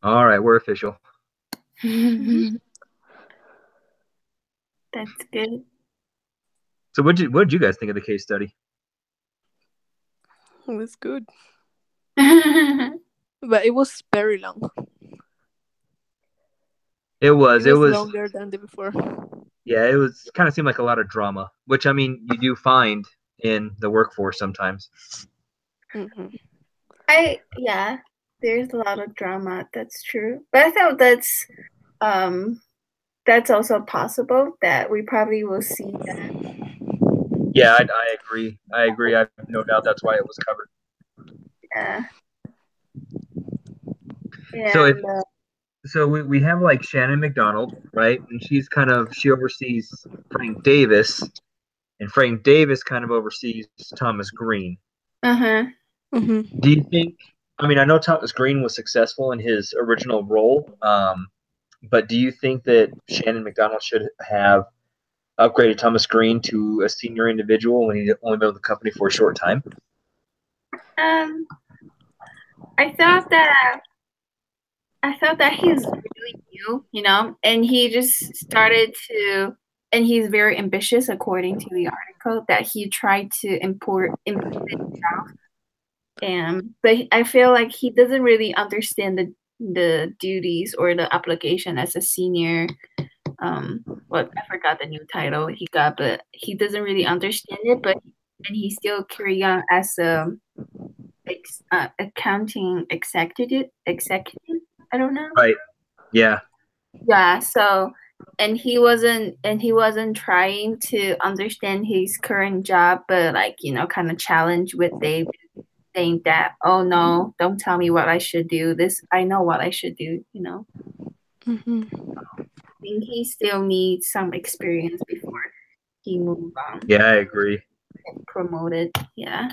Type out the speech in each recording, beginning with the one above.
All right, we're official. Mm-hmm. That's good. So what did you guys think of the case study? It was good, but it was very long. It It was it was was longer than the before. yeah, it was kind of seemed like a lot of drama, which I mean you do find in the workforce sometimes. Mm-hmm. Yeah, there's a lot of drama. That's true. But I thought um that's also possible that we probably will see that. Yeah, I agree. I agree. I have no doubt that's why it was covered. Yeah. So if And so we have like Shannon McDonald, right? And she oversees Frank Davis, and Frank Davis kind of oversees Thomas Green. uh-huh. Do Mm-hmm. you think? I mean, I know Thomas Green was successful in his original role, but do you think that Shannon McDonald should have upgraded Thomas Green to a senior individual when he only been with the company for a short time? Um I thought that I thought that he's really new, and he just started to, and he's very ambitious according to the article that he tried to improve it. And but I feel like he doesn't really understand the duties or the obligation as a senior. What I forgot the new title he got, but he doesn't really understand it. But and he still carry on as a accounting executive. I don't know. Right. Yeah. Yeah, so and he wasn't trying to understand his current job, but like, kind of challenge with Dave saying that, oh no, don't tell me what I should do. This I know what I should do. Mm-hmm. I think he still needs some experience before he move on Yeah, I agree. and promoted. Yeah.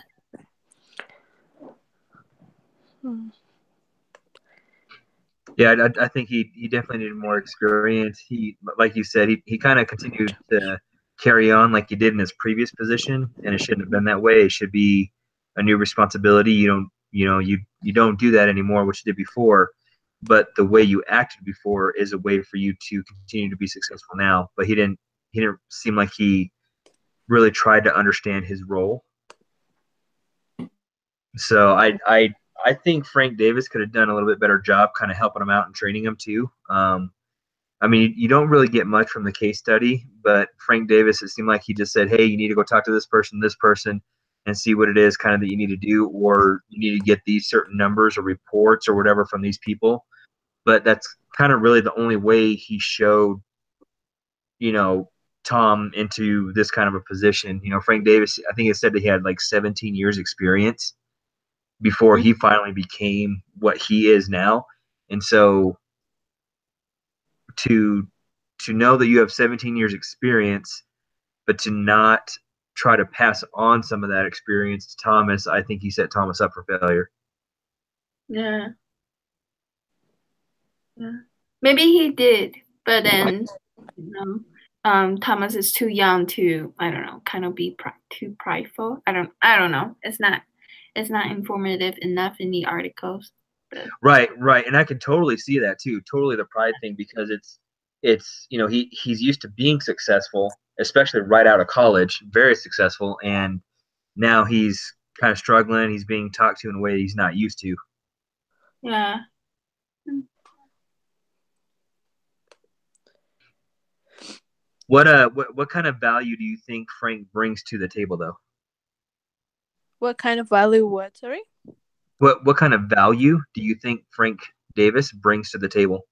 Yeah, I think he definitely needed more experience. He, like you said, he kind of continued to carry on like he did in his previous position, and it shouldn't have been that way. It should be a new responsibility. You don't do that anymore, which you did before. But the way you acted before is a way for you to continue to be successful now. But he didn't seem like he really tried to understand his role. So I think Frank Davis could have done a little bit better job kind of helping him out and training him too. I mean, you don't really get much from the case study, but Frank Davis, it seemed like he just said, "Hey, you need to go talk to this person, and see what it is kind of that you need to do, or you need to get these certain numbers or reports or whatever from these people." But that's kind of really the only way he showed, you know, Tom into this kind of a position. Frank Davis, I think it said that he had like 17 years experience before he finally became what he is now. And so to to know that you have 17 years experience, but to not try to pass on some of that experience to Thomas, I think he set Thomas up for failure. Yeah. Yeah. Maybe he did, but then, you know, Thomas is too young to, I don't know, kind of be too prideful. I don't know. It's not informative enough in the articles. But Right, right, and I can totally see that too. Totally the pride thing because it's he's used to being successful, especially right out of college, very successful, and now he's kind of struggling. He's being talked to in a way he's not used to. yeah. What kind of value do you think Frank brings to the table though? What kind of value? What? Sorry, What kind of value do you think Frank Davis brings to the table?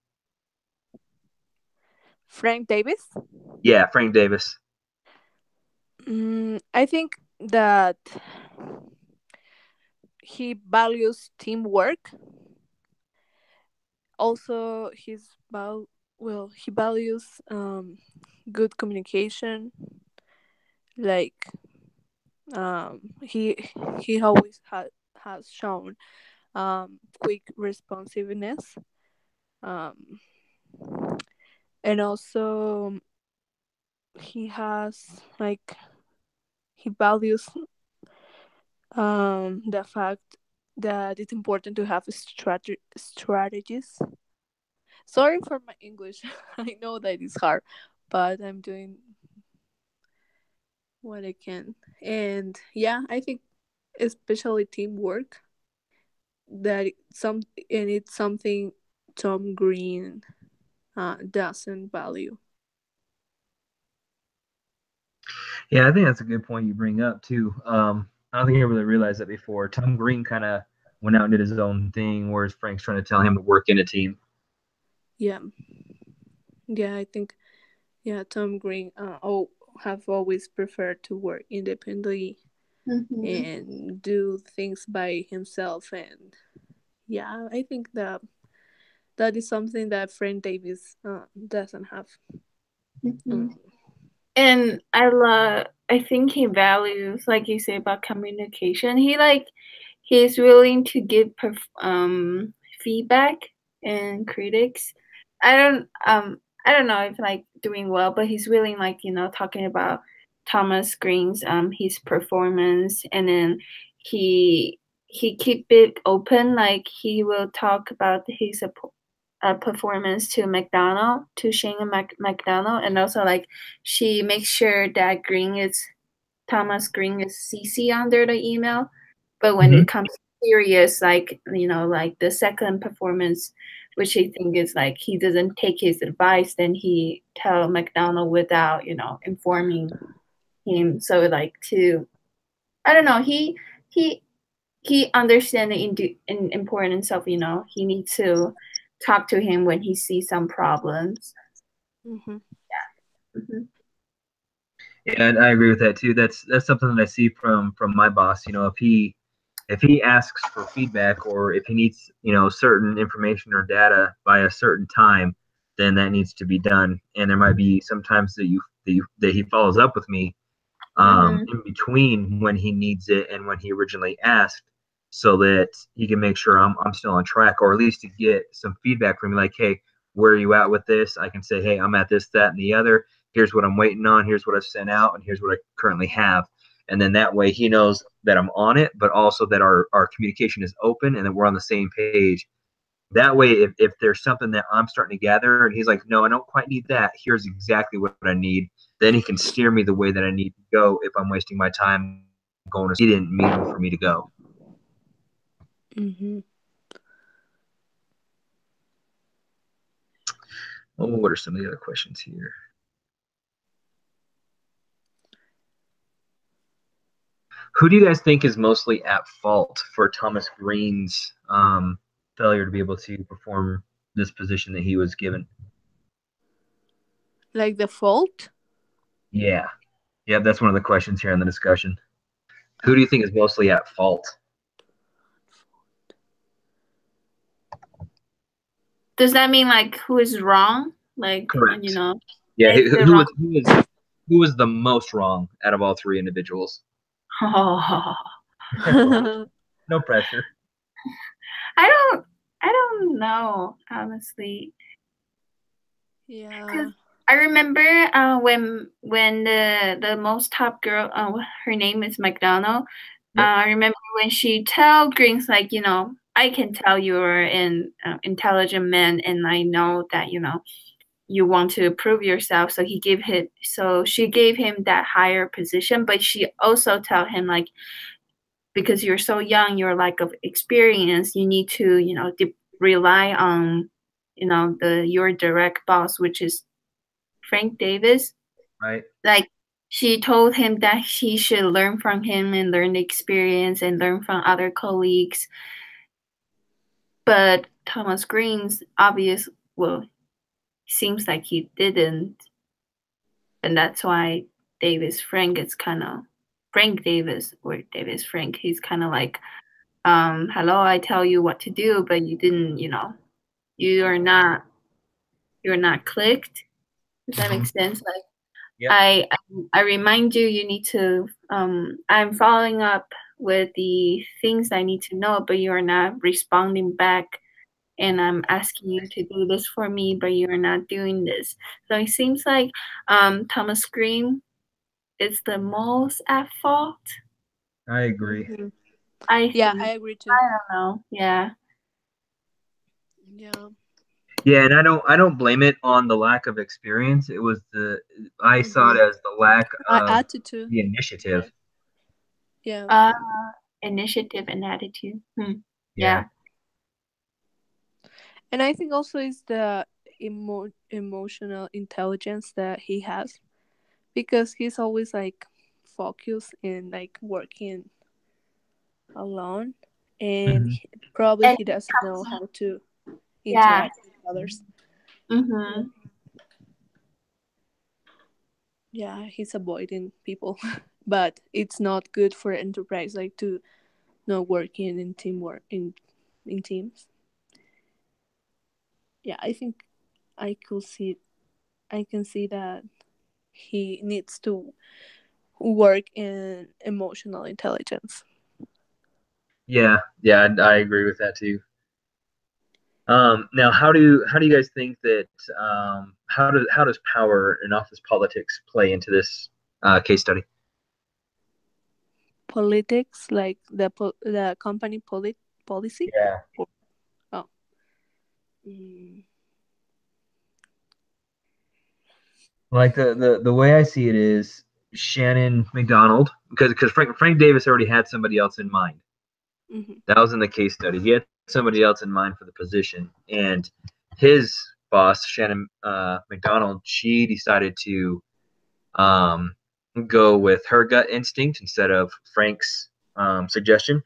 Frank Davis. Yeah, Frank Davis. I think that he values teamwork. Also, he values good communication. Like he always has shown quick responsiveness. Um, and also he has like he values the fact that it's important to have strategies. Sorry for my English. I know that it's hard, but I'm doing what I can. And yeah, I think especially teamwork it's something Tom Green doesn't value. Yeah, I think that's a good point you bring up too. I don't think I really realized that before. Tom Green kind of went out and did his own thing, whereas Frank's trying to tell him to work in a team. Yeah, yeah, I think Tom Green have always preferred to work independently and do things by himself, and yeah, I think that is something that Frank Davis doesn't have. And I think he values, like you say, about communication. He's willing to give feedback and critics. I don't know if like doing well, but he's willing, like, talking about Thomas Green's his performance, and then he keep it open. Like, he will talk about his performance to McDonald, to Shane McDonald, and also like she makes sure that Thomas Green is CC under the email. But when it comes serious, like, like the second performance, which I think is like he doesn't take his advice, then he tell McDonald without, informing him. So like I don't know, he understand the importance of, he needs to talk to him when he sees some problems. Mm-hmm. Yeah. Mm-hmm. Yeah, and I agree with that too. That's something that I see from my boss. If he asks for feedback or if he needs certain information or data by a certain time, then that needs to be done. And there might be sometimes that he follows up with me in between when he needs it and when he originally asked, so that he can make sure I'm still on track, or at least to get some feedback from me, like, hey, where are you at with this? I can say, hey, I'm at this, that, and the other. Here's what I'm waiting on. Here's what I've sent out, and here's what I currently have. And then that way he knows that I'm on it, but also that our communication is open and that we're on the same page. That way, if there's something that I'm starting to gather and he's like, no, I don't quite need that. Here's exactly what I need. Then he can steer me the way that I need to go if I'm wasting my time going to. He didn't mean for me to go. Mm-hmm. Oh, what are some of the other questions here? Who do you guys think is mostly at fault for Thomas Green's failure to be able to perform this position that he was given? Like the fault? Yeah. Yeah, that's one of the questions here in the discussion. Who do you think is mostly at fault? Does that mean like who is wrong? Like, Correct. Yeah, who was the most wrong out of all three individuals? Oh. No pressure. I don't know, honestly. Yeah. I remember when the most top girl, her name is McDonald. Yep. I remember when she tell Greens, like, I can tell you're an intelligent man, and I know that you want to prove yourself. So she gave him that higher position, but she also tell him, like, because you're so young, your lack of experience, you need to rely on your direct boss, which is Frank Davis. Right. Like, she told him that he should learn from him and learn the experience and learn from other colleagues. But Thomas Green's seems like he didn't. And that's why Frank Davis, or Davis Frank, he's kind of like, hello, I tell you what to do, but you didn't, you're not clicked. Does that make sense? Like, yep. I remind you, you need to, I'm following up with the things I need to know, but you're not responding back. And I'm asking you to do this for me, but you're not doing this. So it seems like Thomas Green is the most at fault. I agree. Mm-hmm. I agree too. I don't know. Yeah. Yeah. Yeah, and I don't blame it on the lack of experience. It was I saw it as the lack of Attitude. the initiative. Yeah. Initiative and attitude. Yeah. And I think also is the emotional intelligence that he has, because he's always like focused and like working alone, and Mhm. probably And he doesn't know how to yeah. interact with others. Mm-hmm. Yeah, he's avoiding people, but it's not good for enterprise like to not working in teamwork in teams. Yeah, I think I could see I can see that he needs to work in emotional intelligence. Yeah, yeah, I agree with that too. Now, how do you guys think that how does power and office politics play into this case study? Politics, like the company policy. Yeah. Oh, mm, Like the way I see it is Shannon McDonald, because Frank Davis already had somebody else in mind. mm-hmm. That was in the case study. He had somebody else in mind for the position, and his boss, Shannon McDonald, she decided to um, go with her gut instinct instead of Frank's suggestion,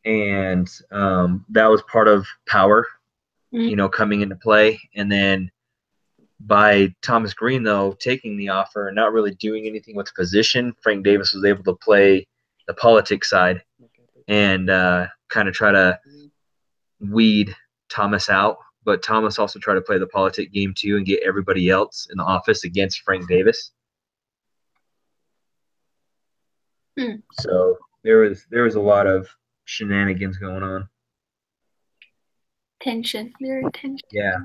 and that was part of power, coming into play. And then by Thomas Green, though, taking the offer and not really doing anything with the position, Frank Davis was able to play the politics side and kind of try to weed Thomas out. But Thomas also tried to play the politic game too and get everybody else in the office against Frank Davis. So there was a lot of shenanigans going on. Tension. Very tension. Yeah.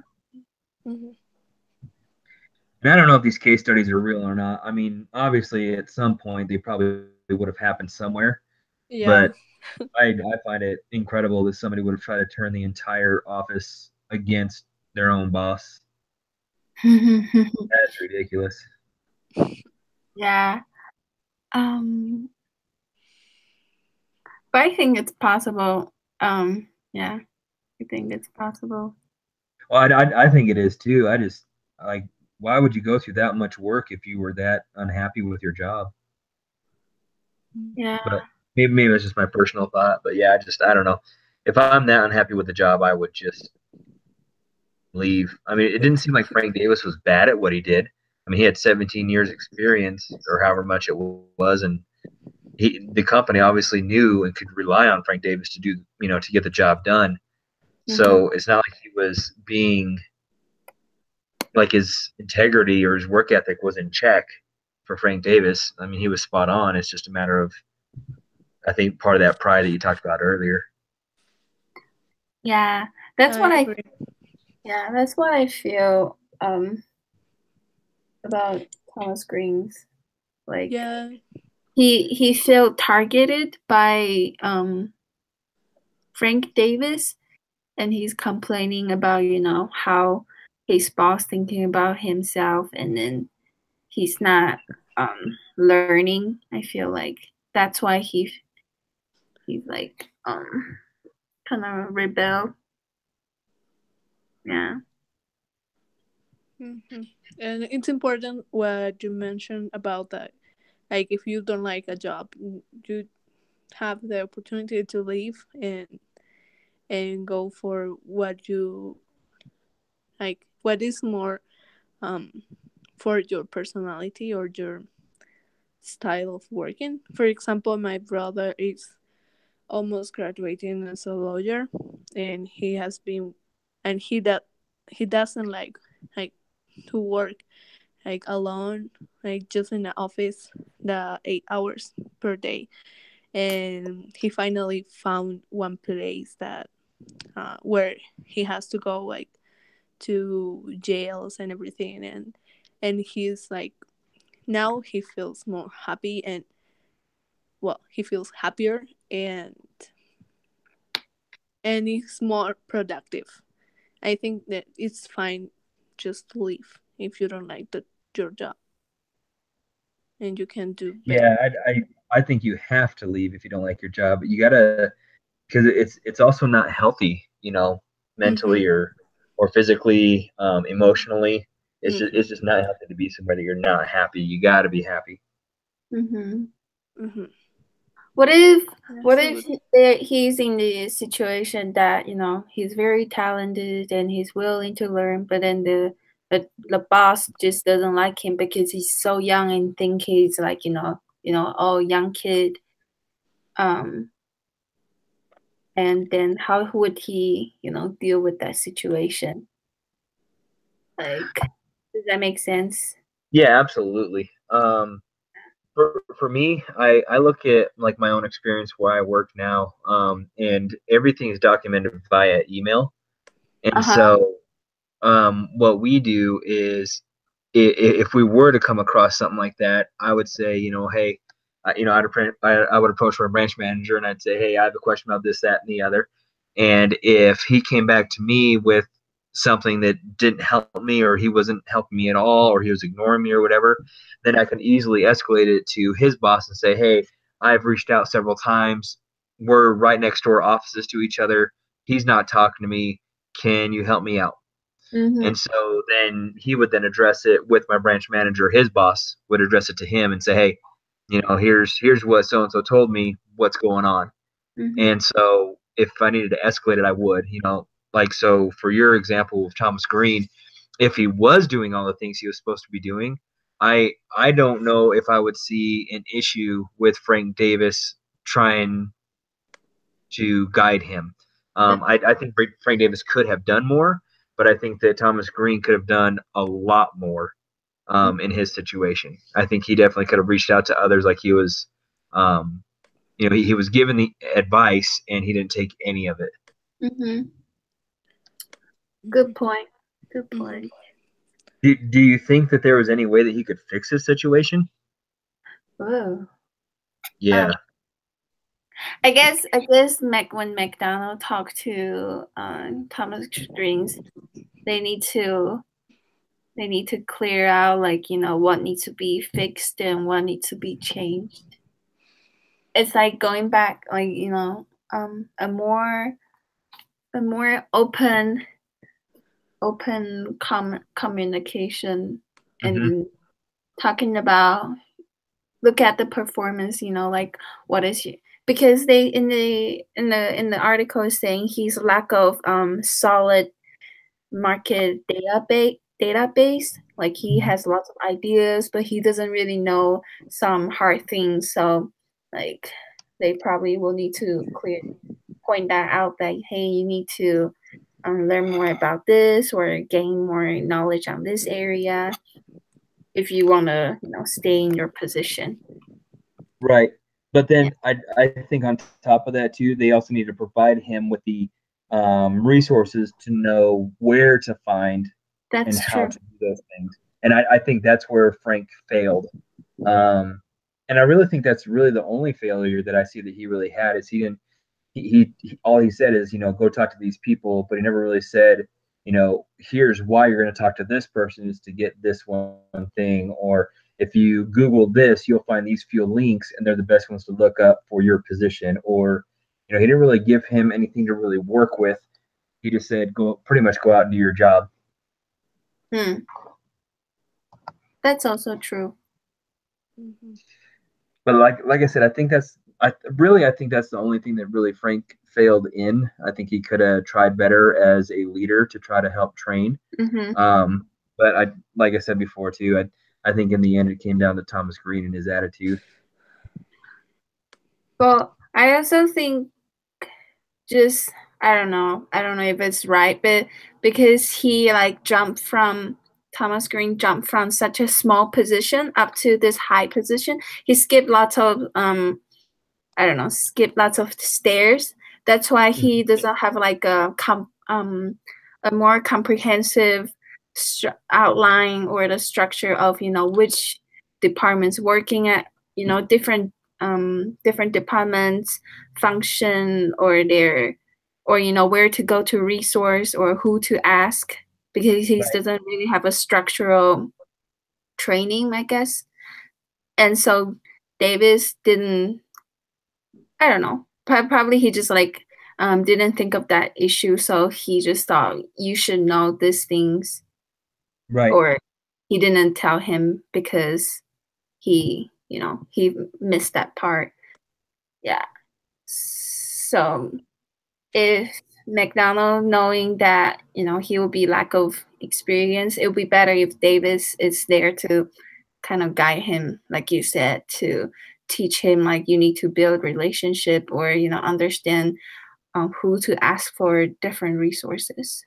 Mm-hmm. And I don't know if these case studies are real or not. I mean, obviously, at some point, they probably would have happened somewhere. Yeah. But I find it incredible that somebody would have tried to turn the entire office against their own boss. That's ridiculous. Yeah. But I think it's possible. Yeah, I think it's possible. Well, I think it is too. I just like, why would you go through that much work if you were that unhappy with your job? Yeah. But maybe that's just my personal thought. But yeah, I don't know. If I'm that unhappy with the job, I would just leave. I mean, it didn't seem like Frank Davis was bad at what he did. I mean, he had 17 years experience or however much it was, and the company obviously knew and could rely on Frank Davis to do, to get the job done. So it's not like he was being like his integrity or his work ethic was in check for Frank Davis. I mean, he was spot on. It's just a matter of, I think, part of that pride that you talked about earlier. Yeah, that's what agree. that's what I feel about Thomas Green's. Like, Yeah. he felt targeted by Frank Davis, and he's complaining about how his boss thinking about himself, and then he's not learning. I feel like that's why he's like kind of rebel. Yeah. Mm-hmm. And it's important what you mentioned about that. Like, if you don't like a job, you have the opportunity to leave and go for what you like, what is more um for your personality or your style of working. For example, my brother is almost graduating as a lawyer, and he has been, and he doesn't like to work like alone, like just in the office, the 8 hours per day. And he finally found one place that where he has to go like to jails and everything, and he's like, now he feels more happy, and well, he feels happier, and he's more productive. I think that it's fine just to leave if you don't like your job, and you can do better. Yeah, I think you have to leave if you don't like your job. But you gotta, because it's also not healthy, mentally Mm-hmm. or physically, emotionally. It's Mm-hmm. just not healthy to be somewhere that you're not happy. You gotta be happy. Mm-hmm. Mm-hmm. What if Absolutely. he's in the situation that he's very talented and he's willing to learn, but then the boss just doesn't like him because he's so young and think he's like oh young kid. Um, and then how would he deal with that situation? Like, does that make sense? Yeah, absolutely. For me, I look at like my own experience where I work now, and everything is documented via email. And Uh-huh. so, what we do is, if we were to come across something like that, I would say, hey, I would approach my branch manager and I'd say, hey, I have a question about this, that, and the other. And if he came back to me with something that didn't help me, or he wasn't helping me at all, or he was ignoring me or whatever, then I can easily escalate it to his boss and say, hey, I've reached out several times. We're right next door offices to each other. He's not talking to me. Can you help me out? Mm-hmm. And so then he would then address it with my branch manager. His boss would address it to him and say, hey, here's what so and so told me, what's going on. Mm-hmm. And so if I needed to escalate it, I would, like, so for your example of Thomas Green, if he was doing all the things he was supposed to be doing, I don't know if I would see an issue with Frank Davis trying to guide him. I think Frank Davis could have done more, but I think that Thomas Green could have done a lot more, in his situation. I think he definitely could have reached out to others, like he was, um, he was given the advice and he didn't take any of it. Mm-hmm. Mm-hmm. Good point. Good Mm-hmm. point. Do you think that there was any way that he could fix his situation? Oh. Yeah. I guess when McDonald talked to Thomas Strings, they need to clear out like what needs to be fixed and what needs to be changed. It's like going back like a more open communication Hmm. and talking about look at the performance, like what is you because they in the article is saying he's lack of solid market database. Like he has lots of ideas, but he doesn't really know some hard things. So like they probably will need to point that out that hey, you need to learn more about this or gain more knowledge on this area if you want to stay in your position. Right. But Yeah, then I think on top of that too, they also need to provide him with the resources to know where to find and that's how true. to do those things. And I think that's where Frank failed. Um, and I really think that's really the only failure that I see that he really had is he didn't he all he said is, go talk to these people, but he never really said, here's why you're going to talk to this person is to get this one thing, or if you Google this, you'll find these few links and they're the best ones to look up for your position. Or, he didn't really give him anything to really work with. He just said, go pretty much go out and do your job. Hmm. That's also true. Mm-hmm. But like I said, I think that's the only thing that really Frank failed in. I think he could have tried better as a leader to try to help train. Mm-hmm. But like I said before too, I think in the end it came down to Thomas Green and his attitude. Well, I also think just I don't know if it's right, but because he like Thomas Green jumped from such a small position up to this high position, he skipped lots of I don't know, skip lots of stairs. That's why he doesn't have like a more comprehensive outline or the structure of which departments working at different different departments function or their or where to go to resource or who to ask, because he doesn't really have a structural training, I guess. And so Davis didn't, I don't know, probably he just like didn't think of that issue, so he just thought you should know these things, Right. or he didn't tell him because he missed that part. Yeah. So if McDonald, knowing that he will be lack of experience, it would be better if Davis is there to kind of guide him, like you said, to teach him like you need to build relationship, or understand who to ask for different resources.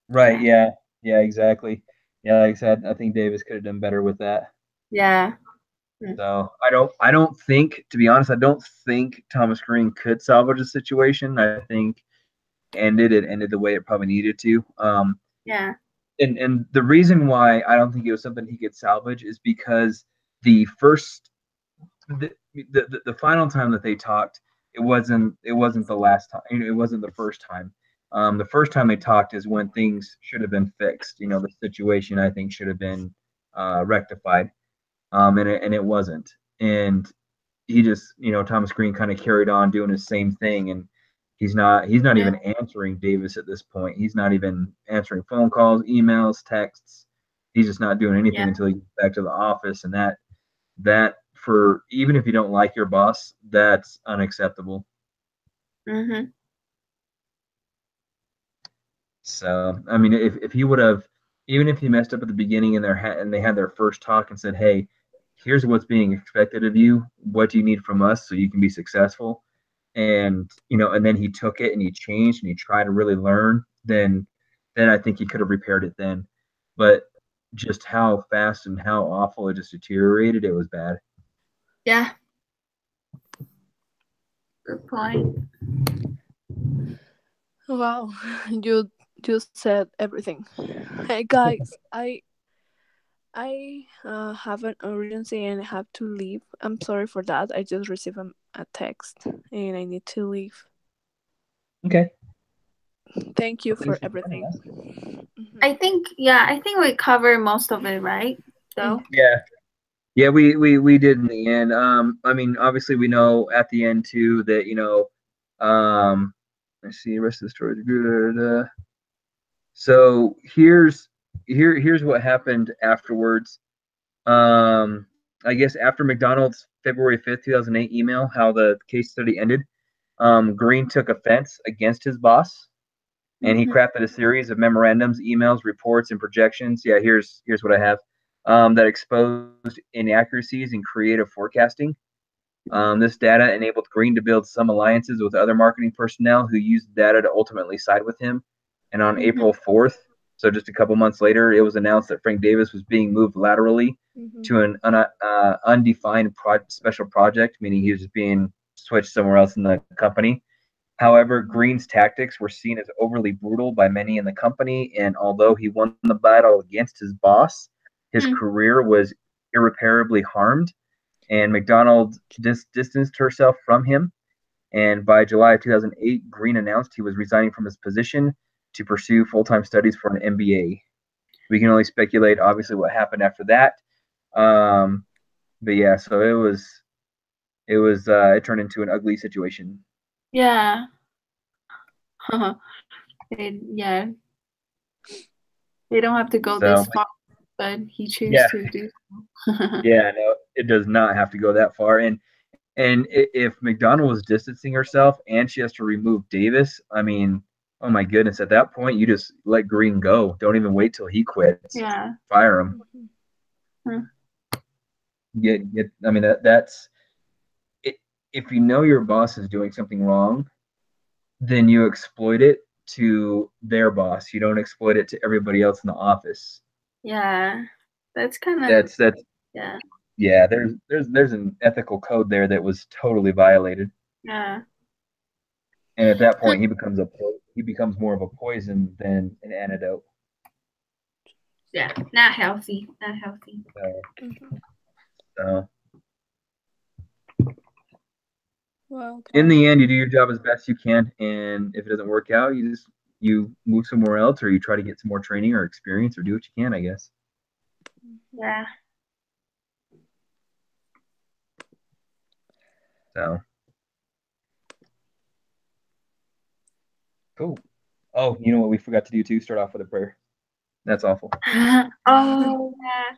Right. Yeah. Yeah. Exactly. Yeah. Like I said, I think Davis could have done better with that. Yeah. So I don't think, to be honest, I don't think Thomas Green could salvage the situation. I think it ended the way it probably needed to. Yeah. And the reason why I don't think it was something he could salvage is because the final time that they talked, it wasn't the last time. It wasn't the first time. The first time they talked is when things should have been fixed. The situation I think should have been rectified, and it wasn't. And he just, Thomas Green kind of carried on doing his same thing, and he's not even answering Davis at this point. He's not even answering phone calls, emails, texts. He's just not doing anything until he gets back to the office, and that for, even if you don't like your boss, that's unacceptable. Mm-hmm. So, I mean, if he would have, even if he messed up at the beginning and they had their first talk and said, "Hey, here's what's being expected of you. What do you need from us so you can be successful?" And and then he took it and he changed and he tried to really learn, then I think he could have repaired it then. But just how fast and how awful it just deteriorated, it was bad. Yeah. Good point. Wow, you just said everything. Hey guys, I have an urgency and I have to leave. I'm sorry for that. I just received a text and I need to leave. Okay. Thank you for everything. I think we covered most of it, right? So yeah, we did in the end. I mean, obviously we know at the end too that let's see, the rest of the story is good. So here's what happened afterwards. I guess after McDonald's February 5th, 2008 email, how the case study ended, Green took offense against his boss, and he crafted a series of memorandums, emails, reports, and projections. Yeah, here's what I have, that exposed inaccuracies in creative forecasting. This data enabled Green to build some alliances with other marketing personnel who used the data to ultimately side with him. And on April 4th, so just a couple months later, it was announced that Frank Davis was being moved laterally to an undefined special project, meaning he was just being switched somewhere else in the company. However, Green's tactics were seen as overly brutal by many in the company, and although he won the battle against his boss, his career was irreparably harmed, and McDonald distanced herself from him. And by July of 2008, Green announced he was resigning from his position to pursue full-time studies for an MBA. We can only speculate, obviously, what happened after that. But yeah, so it turned into an ugly situation. Yeah. Yeah. They don't have to go this far, but he chose to do so. Yeah, no, it does not have to go that far. And if McDonald was distancing herself and she has to remove Davis, I mean, oh my goodness, at that point you just let Green go. Don't even wait till he quits. Yeah. Fire him. I mean, that's it. If you know your boss is doing something wrong, then you exploit it to their boss. You don't exploit it to everybody else in the office. Yeah. That's kind of yeah, there's an ethical code there that was totally violated. Yeah. And at that point, he becomes more of a poison than an antidote. Yeah, not healthy. Not healthy. So Well, in the end, you do your job as best you can, and if it doesn't work out, you move somewhere else, or you try to get some more training or experience, or do what you can, I guess. Yeah. So cool. Oh, you know what we forgot to do too? Start off with a prayer. That's awful. Oh yeah.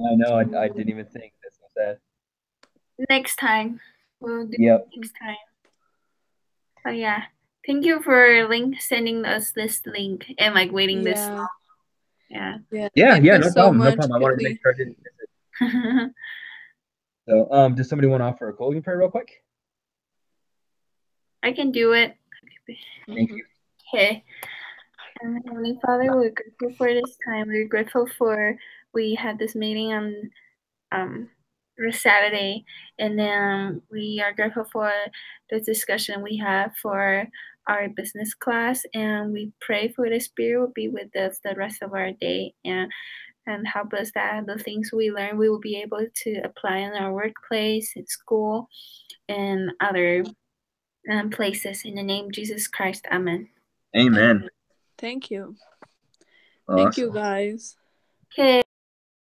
I know. I didn't even think. That's so sad. Next time. We'll do Yep. next time. But yeah. Thank you for sending us this link and like waiting this long. Yeah. Yeah. Thank you No so problem. No much, problem. I wanted to make sure I didn't miss it. So, does somebody want to offer a closing prayer real quick? I can do it. Thank you. Okay. Heavenly Father, we're grateful for this time. We're grateful for we had this meeting on Saturday, and then we are grateful for the discussion we have for our business class, and we pray for the Spirit will be with us the rest of our day and help us that the things we learn we will be able to apply in our workplace, at school, and other places. In the name of Jesus Christ, Amen. Amen. Thank you. Awesome. Thank you, guys. Okay.